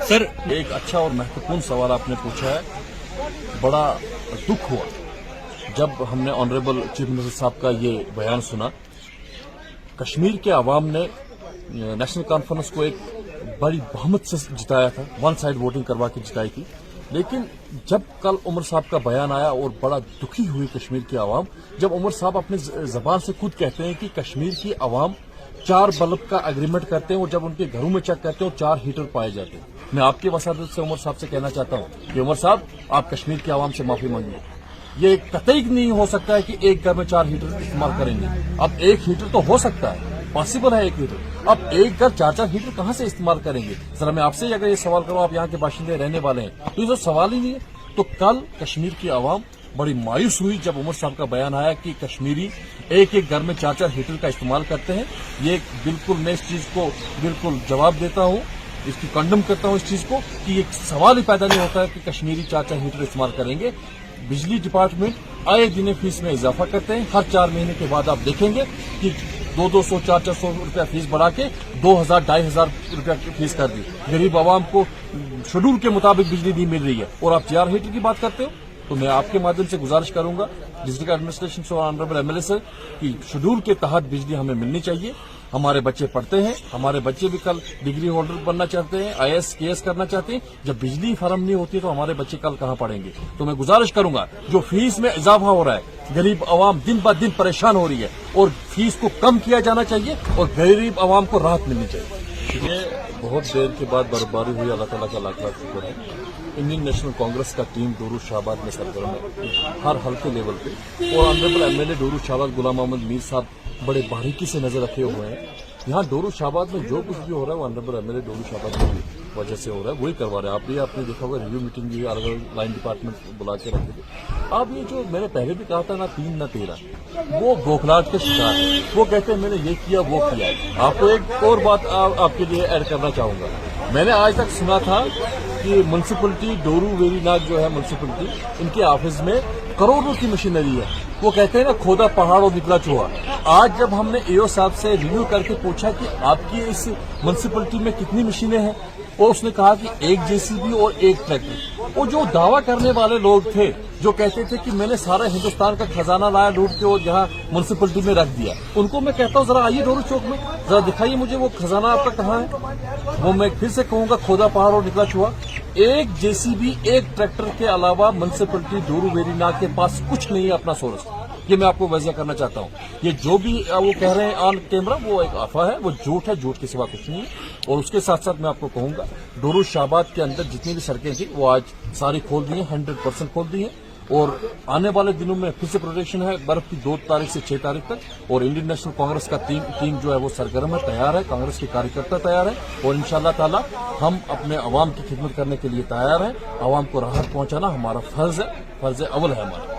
Sir एक अच्छा और महत्वपूर्ण सवाल आपने पूछा है। बड़ा दुख हुआ जब हमने ऑनरेबल चीफ मिनिस्टर साहब का ये बयान सुना। कश्मीर के अवाम ने नेशनल कॉन्फ्रेंस को एक बड़ी बहुमत से जिताया था, वन साइड वोटिंग करवा के जिताई थी। लेकिन जब कल उमर साहब का बयान आया और बड़ा दुखी हुई कश्मीर की आवाम, जब उमर साहब अपने जबान से खुद कहते हैं कि कश्मीर की आवाम 4 बल्ब का एग्रीमेंट करते हैं और जब उनके घरों में चेक करते हैं 4 हीटर पाए जाते हैं। मैं आपके वसादत से उमर साहब से कहना चाहता हूं कि उमर साहब, आप कश्मीर की आवाम से माफी मांगिए। ये कतई नहीं हो सकता है कि एक घर में 4 हीटर इस्तेमाल करेंगे। अब एक हीटर तो हो सकता है, पॉसिबल है एक हीटर। अब एक घर 4 हीटर कहां से इस्तेमाल करेंगे? जरा मैं आपसे अगर ये सवाल करूं, आप यहाँ के बाशिंदे रहने वाले हैं, तो ये तो सवाल ही नहीं है। तो कल कश्मीर की आवाम बड़ी मायूस हुई जब उमर साहब का बयान आया कि कश्मीरी एक एक घर में 4 हीटर का इस्तेमाल करते हैं। ये बिल्कुल मैं इस चीज को बिल्कुल जवाब देता हूं, इसकी कंडम करता हूं इस चीज को कि एक सवाल ही पैदा नहीं होता है कि कश्मीरी 4 हीटर इस्तेमाल करेंगे। बिजली डिपार्टमेंट आए दिन फीस में इजाफा करते हैं। हर 4 महीने के बाद आप देखेंगे कि 200, 400 रुपया फीस बढ़ा के 2000, 2500 रुपया फीस कर दी। गरीब आवाम को शेड्यूल के मुताबिक बिजली नहीं मिल रही है और आप 4 हीटर की बात करते हो। तो मैं आपके माध्यम से गुजारिश करूंगा डिस्ट्रिक्ट एडमिनिस्ट्रेशन से और ऑनरेबल एमएलए से कि शेड्यूल के तहत बिजली हमें मिलनी चाहिए। हमारे बच्चे पढ़ते हैं, हमारे बच्चे भी कल डिग्री होल्डर बनना चाहते हैं, आईएएस केएस करना चाहते हैं। जब बिजली फराहम नहीं होती तो हमारे बच्चे कल कहां पढ़ेंगे? तो मैं गुजारिश करूंगा, जो फीस में इजाफा हो रहा है, गरीब आवाम दिन ब दिन परेशान हो रही है और फीस को कम किया जाना चाहिए और गरीब आवाम को राहत मिलनी चाहिए। ये बहुत देर के बाद बर्फबारी हुई, अल्लाह ताला का लाख लाख शुक्र है। इंडियन नेशनल कांग्रेस का टीम डोरू शाहबाद में सरगर्म है हर हल्के लेवल पे, और ऑनरेबल एमएलए डोरू शाहबाद गुलाम मोहम्मद मीर साहब बड़े बारीकी से नजर रखे हुए हैं। यहाँ डोरू शाहबाद में जो कुछ भी हो रहा है वो ऑनरेबल एमएलए डोरू शाहबाद की वजह से हो रहा है, वही करवा रहे हैं। आप भी आपने देखा होगा, रिव्यू मीटिंग भी अलग अलग लाइन डिपार्टमेंट बुला के रखे थे। अब ये जो मैंने पहले भी कहा था ना 3 न 13, वो बौखलाहट के शिकार है। वो कहते हैं मैंने ये किया वो किया। आपको एक और बात आपके लिए ऐड करना चाहूंगा। मैंने आज तक सुना था कि म्यूनसिपलिटी डोरू वेरीनाग जो है म्यूनसिपलिटी, इनके ऑफिस में करोड़ों की मशीनरी है। वो कहते हैं ना खोदा पहाड़ और निकला चूहा। आज जब हमने एओ साहब से रिव्यू करके पूछा कि आपकी इस म्यूनसिपलिटी में कितनी मशीनें हैं, और उसने कहा कि 1 जेसीबी और 1 ट्रैक्टर। वो जो दावा करने वाले लोग थे जो कहते थे कि मैंने सारा हिंदुस्तान का खजाना लाया लूट के और यहाँ म्यूनसिपलिटी में रख दिया, उनको मैं कहता हूँ जरा आइए डोरू चौक में, जरा दिखाइए मुझे वो खजाना आपका कहाँ है। वो मैं फिर से कहूंगा, खोदा पहाड़ और निकला चूहा। 1 जेसीबी 1 ट्रैक्टर के अलावा म्यूनसिपलिटी डोरू वेरीनाग के पास कुछ नहीं है अपना सोर्स। ये मैं आपको वजह करना चाहता हूँ। ये जो भी वो कह रहे हैं ऑन कैमरा वो एक अफवाह है, वो झूठ है, झूठ के सिवा कुछ नहीं है। और उसके साथ साथ मैं आपको कहूंगा, डोरू शाहबाद के अंदर जितनी भी सड़कें थी वो आज सारी खोल दी हैं, 100% खोल दी हैं। और आने वाले दिनों में फिर से प्रोटेक्शन है बर्फ की 2 तारीख से 6 तारीख तक। और इंडियन नेशनल कांग्रेस का टीम जो है वो सरगर्म है, तैयार है, कांग्रेस के कार्यकर्ता तैयार है और इंशाअल्लाह ताला हम अपने अवाम की खिदमत करने के लिए तैयार हैं। अवाम को राहत पहुंचाना हमारा फर्ज है, फर्ज अव्वल है हमारा।